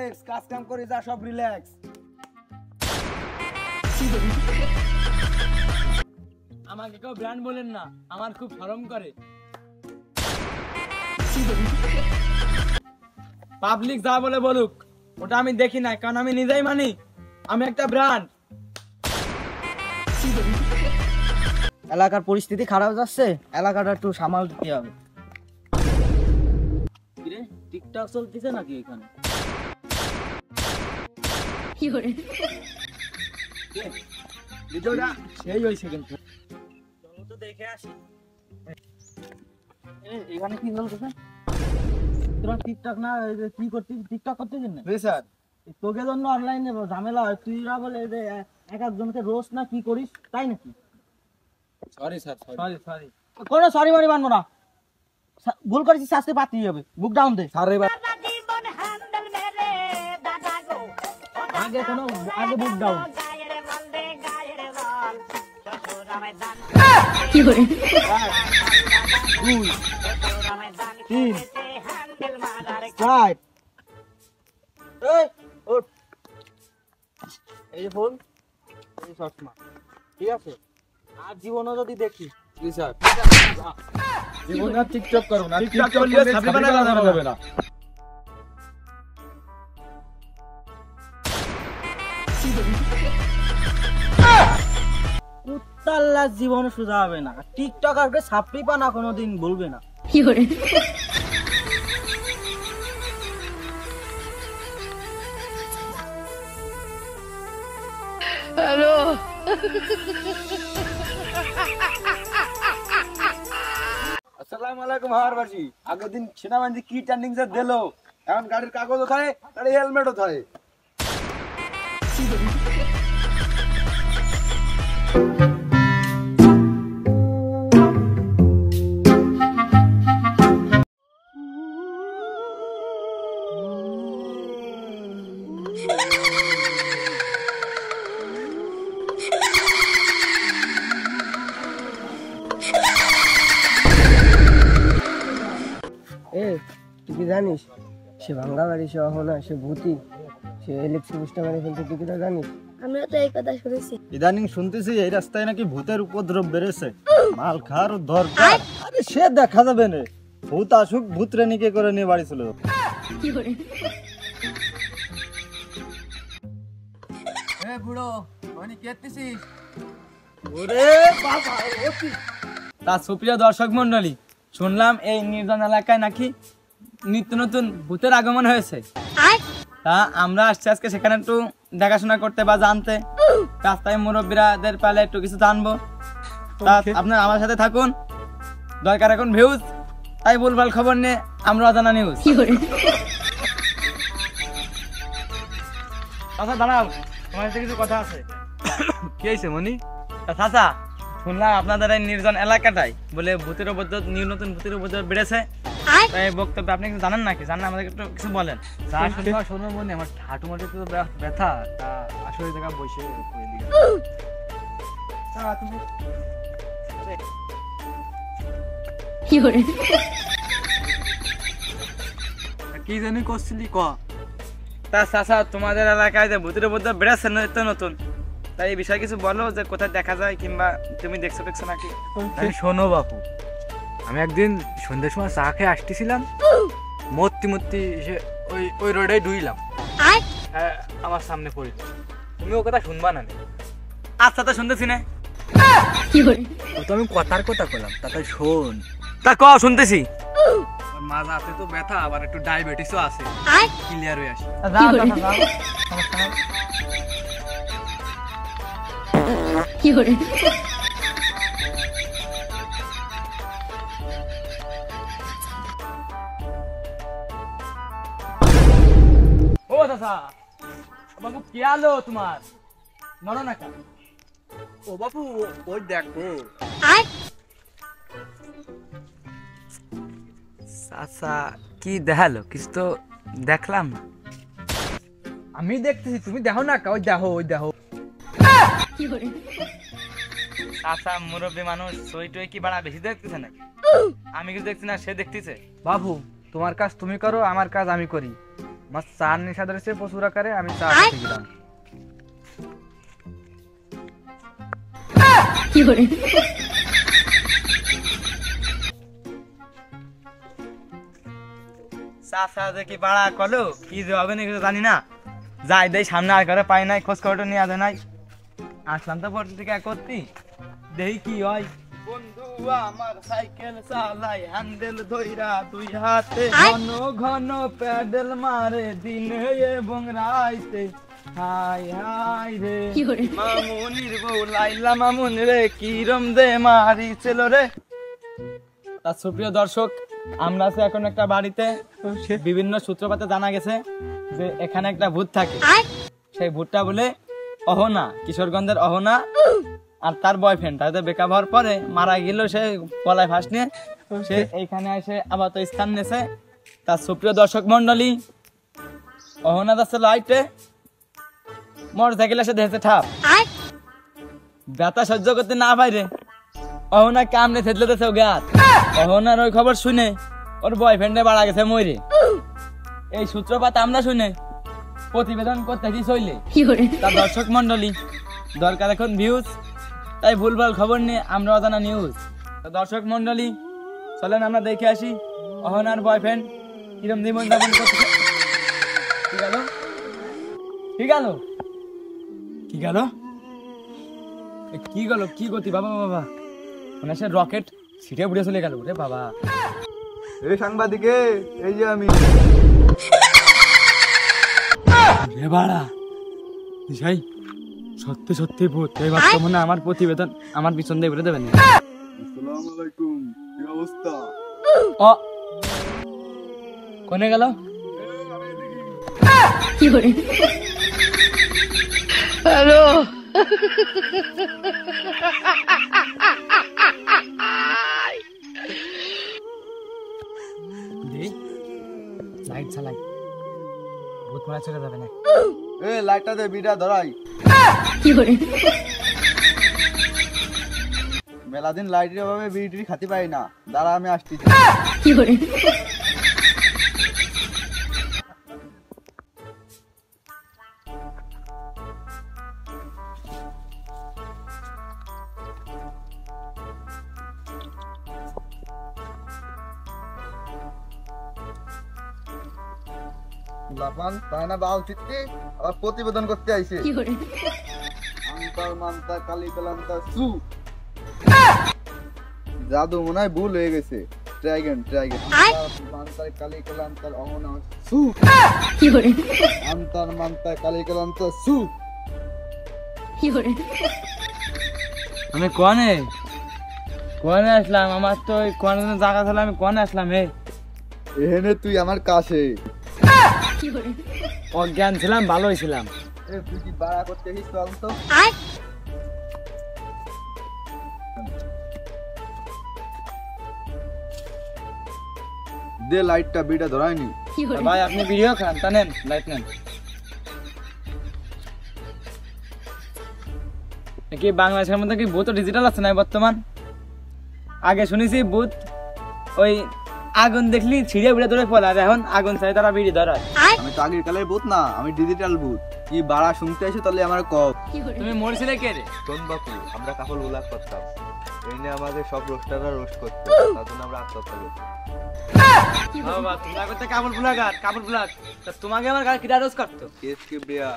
Relax, কাজ কাম করে যা, সব রিল্যাক্স। আমাকে কেউ ব্র্যান্ড বলেন না, আমার খুব শরম করে। পাবলিক যা বলে বলুক, ওটা আমি দেখি না, কারণ আমি নিজেই মানি আমি একটা ব্র্যান্ড। এলাকার পরিস্থিতি খারাপ যাচ্ছে, এলাকাটা একটু সামাল দিতে হবে। টিকটক চলতেছে নাকি এখানে? ভিডিওটা সেই হয়েছে কিন্তু, চলো তো দেখে আসি। এখানে কি চলতেছে? তোরা টিকটক না কি করছিস? টিকটক করতেছিস না? স্যার, তোকে জন্য অনলাইনে ঝামেলা হয়, তুইরা বলে যে এক একজনকে রোস্ট না কি করিস, তাই নাকি? Sorry sir, sorry sorry. কোনো সরি বাড়ি মানবো না, ভুল করেছিস শাস্তি পাতেই হবে। বুক ডাউন দে। স্যার এবার আগে কোনো আগে বুক ডাউন। কি করে? 2 3 4 এই ওঠ। এই যে ফোন, এই চশমা, ঠিক আছে? আর জীবনও যদি দেখি জি স্যার, জীবনে আর টিকটক করো না, টিকটক করলে ছাবি বানানো যাবে না। কুত্তাল্লা জীবনে সোজা হবে না। টিকটক আর ছাপড়ি পানা কোনোদিন বলবে না। কি করে? হ্যালো, আসসালামু আলাইকুম হারবাসী। আগের দিন সেনাবাহিনী কি ট্রেন্ডিং স্যার দিলো, এখন গাড়ির কাগজ ওঠায়, গাড়ি হেলমেট ওঠায়। তুই কি জানিস সে ভাঙ্গা বাড়ি, সে অহনা, সে ভূতি, সে ইলেকট্রিক বুস্টার মারি ফেলতে? তুই কিটা জানিস? আমিও তো এই কথা শুনেছি। ইদানিং শুনতেছি এই রাস্তায় নাকি ভূতের উপদ্রব বেড়েছে, মাল খাওয়ার দরকার। আরে সে দেখা যাবে না, ভূত আসুক, ভূত রেনিকে করে নিয়ে বাড়ি চলে যাবে। কি করে? এ বুড়ো, মানে কেতেছিস? ওরে বাবা, তা সুপ্রিয় দর্শক মন্ডলী, শুনলাম এই নির্জন এলাকায় নাকি নিত্য নতুন ভূতের আগমন হয়েছে। তা আমরা আসছি আজকে সেখানে একটু দেখাশোনা করতে বা জানতে। রাস্তায় মুরব্বীরাদের পালে একটু কিছু জানবো। তা আপনারা আমার সাথে থাকুন। দরকার এখন ভিউজ, তাই ভুলভাল খবর নিয়ে আমরা অজানা নিউজ। কি করে? আচ্ছা দাঁড়াও, তোমার সাথে কিছু কথা আছে। কি হয়েছে মনি? চাচা, শুনলাম আপনাদের এই নির্জন এলাকাটাই বলে ভূতের উপদ্রব, নতুন ভূতের উপদ্রব বেড়েছে। তাই বক্তব্য আপনি কিছু জানেন নাকি? জানেন আমাদেরকে একটু কিছু বলেন। শোনো মনে আমার হাঁটু মাটি তো ব্যথা, তা আসলে জায়গা বসে কি করে? কি জানি করছিলি ক? তা চাচা, তোমাদের এলাকায় যে ভূতের উপদ্রব বেড়েছে নিত্য নতুন, তাই এই বিষয়ে কিছু বলো, যে কোথায় দেখা যায় কিংবা তুমি দেখছো নাকি? শোনো বাপু, আমি একদিন সন্ধ্যার সময় চা খেয়ে আসতেছিলাম, মূর্তি ওই রোডে ঢুইলাম, আমার সামনে পড়ে। তুমি ও কথা শুনবা না? আচ্ছা, তো শুনতেছি না। কি করে? ও তো আমি কথার কথা বললাম, তাতে শোন। তা ক, শুনতেছি। আমার মাঝে আছে তো ব্যথা, আবার একটু ডায়াবেটিসও আছে, ক্লিয়ার হয়ে আসি। কি করে? ও চাচা, বাবু কি আলো তোমার? মরো না কেন? ও বাপু, ওই দেখো। আচ্ছা, কি দেখালো? কিছু তো দেখলাম না। আমি দেখতেছি, তুমি দেখো না? ওই দেখো। কি করে? চাচা মুরব্বী মানুষ, সই টই কি বাড়া বেশি দেখতেছে নাকি? আমি কিছু দেখছি না, সে দেখতেছে। বাবু, তোমার কাজ তুমি করো, আমার কাজ আমি করি। আমার চার নেশা ধরেছে প্রচুর আকারে, আমি চা খেতে গেলাম। চাচা দেখি বাড়া কলো কি যে হবে না কিছু জানি না, যাই দেই সামনে আর ঘরে পাই নাই, খোঁজ খবরটা নিয়ে আসে নাই। আসলাম তো পর থেকে করতি, দেখি কি হয়। বন্ধু আমার সাইকেল চালাই হ্যান্ডেল ধইরা দুই হাতে, ঘন ঘন প্যাডেল মারে দিনে এবং রাইতে। হাই হাই রে মামুনির বউ লাইলা মামুন রে, কিরম দে মারিছিল রে। তার সুপ্রিয় দর্শক, আমরা আছি এখন একটা বাড়িতে। বিভিন্ন সূত্রপাতে জানা গেছে যে এখানে একটা ভূত থাকে। সেই ভূতটা বলে অহনা, কিশোরগঞ্জের অহনা আর তার বয়ফ্রেন্ড। তাদের ব্রেকআপ হওয়ার পরে মারা গেল, সে গলায় ফাঁস নিয়ে সে এইখানে এসে আপাতত স্থান নিয়েছে। তার সুপ্রিয় দর্শক মন্ডলী, অহনা যাচ্ছে লাইটে, মোটরসাইকেল এসে দেখেছে ঠাপ, ব্যথা সহ্য করতে না পারে অহনা কামড়ে থেতলে দিয়েছে ও গাছ। অহনার ওই খবর শুনে ওর বয়ফ্রেন্ডে মারা গেছে মরে। এই সূত্রপাত আমরা শুনে প্রতিবেদন করতে চইলে তার দর্শক মন্ডলী দরকার এখন ভিউজ, তাই ভুলভাল খবর নিয়ে আমরা অজানা নিউজ। দর্শক মন্ডলী চলেন আমরা দেখে আসি অহনার বয়ফ্রেন্ড কিরম জীবন যাপন করছে। কি গেল কি গেল কি গেল কি গেল কি গতি বাবা বাবা, মানে সে রকেট সিটে উড়ে চলে গেল রে বাবা। এই সাংবাদিকে, এই যে আমি রে বাড়া ভাই, সত্যি সত্যি ভূত। এই বর্তমানে আমার প্রতিবেদন আমার পিছন দিয়ে ঘুরে দেবেন। আসসালামু আলাইকুম, কি অবস্থা? ও কোনে গেল? হ্যালো লাইট চালাই, ভূত মারা চলে যাবে না। এ লাইটটা দে, বিড়া ধরাই। মেলা দিন লাইটের অভাবে বিড়ি খাতে পাই না, দাঁড়া আমি আসতেছি। লাপান তাই না বাল চিত্তি আবার প্রতিবেদন করতে আইছে। আন্তার মান্তার কালি কালান্তার সু, জাদু মনে হয় ভুল হয়ে গেছে। ড্রাগন ড্রাগন মান্তার কালি কালান্তার অহনা সু, আন্তার মান্তার কালি কালান্তার সু। আমি কোনে কোনে আসলাম? আমার তো ওই কোনে জায়গা ছিল, আমি কোনে আসলাম? হে এখানে তুই আমার কাছে অজ্ঞান ছিলাম, ভালোই ছিলাম। এ তুই কি বাড়া করতে এসেছিস? চল তো। দে লাইটটা, বিড়া ধরায়নি। ভাই আপনি ভিডিও খান, তা নেন লাইট নেন। কি বাংলাদেশের মধ্যে কি ভূত ডিজিটাল আছে না বর্তমান? আগে শুনেছি ভূত ওই আগুন দেখলি ছিঁড়ে উড়ে ধরে পড়ে, আর এখন আগুন চাই তারা বিড়ি ধরায়। আমি তো আগের কালের ভূত না, আমি ডিজিটাল ভূত। কি বাড়া শুনতে এসে তাহলে আমার কব। তুমি মরছিলে কে রে? শোন বাপু, আমরা কাপড় উল্লাস করতাম, এই নিয়ে আমাদের সব রোস্টাররা রোস্ট করতো, তার জন্য আমরা আত্মহত্যা করতাম। বাবা তোমরা করতে কাপড় ফুলাগার কাপড় ফুলাক, তা তোমাকে আমার গাড়ি কিরা রোজ করতো? কেএসকে ব্রিয়া,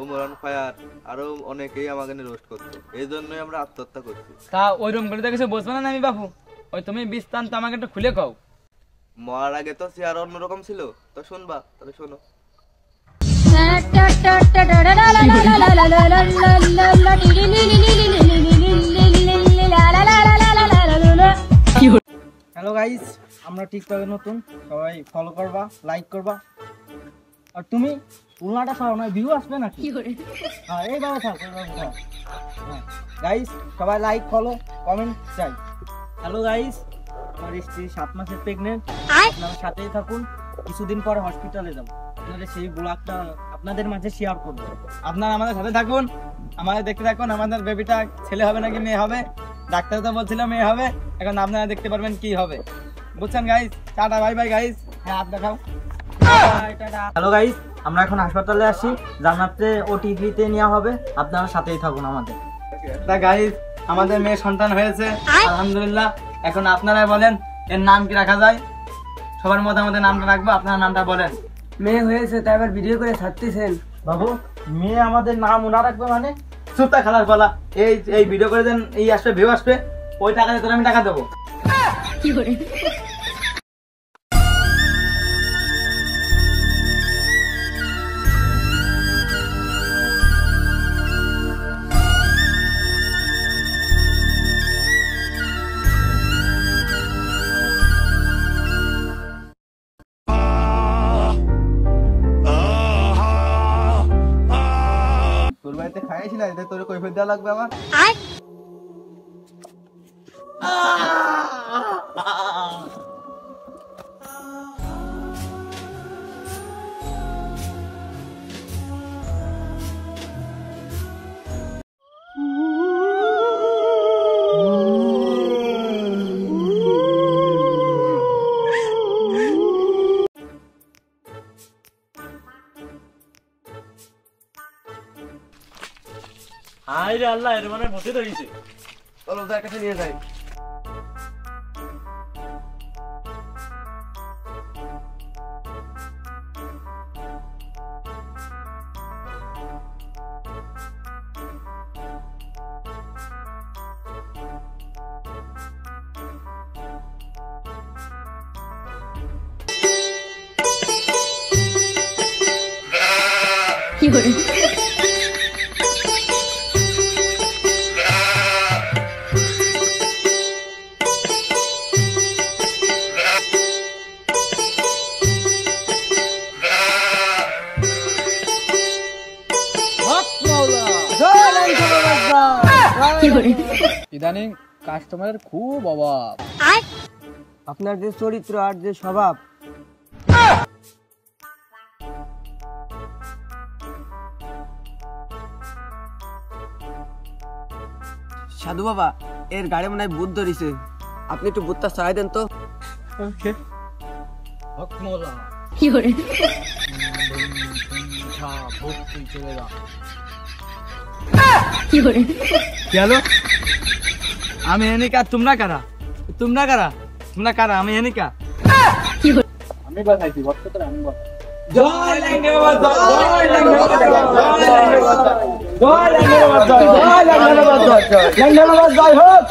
ওমরান ফায়ার, আরো অনেকেই আমাকে রোস্ট করতো, এই জন্যই আমরা আত্মহত্যা করছি। তা ওই রুম করে কিছু বসবো না আমি বাপু, ওই তুমি বিস্তান্ত আমাকে একটু খুলে কও। মরার আগে তো চেয়ার অন্যরকম ছিল, তো শুনবা তাহলে শোনো। হ্যালো গাইস, আমরা টিকটকে নতুন, সবাই ফলো করবা, লাইক করবা। আর তুমি উল্লাটা খাও না, ভিউ আসবে নাকি? হ্যাঁ এইভাবে থাক, এইভাবে থাক। হ্যাঁ গাইস, সবাই লাইক ফলো কমেন্ট চাই। হ্যালো গাইস, আমার স্ত্রী 7 মাসের প্রেগনেন্ট, আপনারা সাথেই থাকুন। কিছুদিন পরে হসপিটালে যাব, আপনাদের সেই ব্লগটা আপনাদের মাঝে শেয়ার করবো। আপনারা আমাদের সাথে থাকুন, আমাদের দেখতে থাকুন। আমাদের বেবিটা ছেলে হবে নাকি মেয়ে হবে? ডাক্তার তো বলছিল মেয়ে হবে, এখন আপনারা দেখতে পারবেন কি হবে। বুঝছেন guys? Tata bye bye guys. হ্যাঁ হাত দেখাও। হ্যালো গাইস, আমরা এখন হাসপাতালে আসি, জান্নাতে ওটিভিতে নেওয়া হবে, আপনারা সাথেই থাকুন আমাদের। তা গাইস, আমাদের মেয়ে সন্তান হয়েছে আলহামদুলিল্লাহ। এখন আপনারাই বলেন এর নাম কি রাখা যায়? সবার মতামতে নামটা রাখবো, আপনার নামটা বলেন। মেয়ে হয়েছে তাই আবার ভিডিও করে ছাড়তেছেন। বাবু, মেয়ে আমাদের নাম ওনা রাখবে মানে? চুপটা খেলার বলা, এই ভিডিও করে দেন, এই আসবে ভিউ আসবে, ওই টাকা দিয়ে তোর আমি টাকা দেবো। তোর বাড়িতে খাইছি না, এটা তোর কৈফিয়ত দেওয়া লাগবে আমার। হাই রে আল্লাহ, এর মানে ভূতে ধরেছে। চলো তার কাছে নিয়ে যাই। ইদানিং কাস্টমারের খুব অভাব। আপনার যে চরিত্র আর যে স্বভাব, সাধু বাবা, এর গাড়ি মনে হয় ভূত ধরিছে, আপনি একটু ভূতটা সরাই দেন তো। কি হলো? আমি হেনিকা, তোমরা কারা? তোমরা কারা? তোমরা কারা? আমি হেনিকা। আমি বাসাইছি, বর্তমানে আমি বাসাই। জয় ল্যাংড়া বাবা, জয় ল্যাংড়া বাবা, জয় ল্যাংড়া বাবা, জয় ল্যাংড়া বাবা, জয় ল্যাংড়া বাবা, জয় হোক।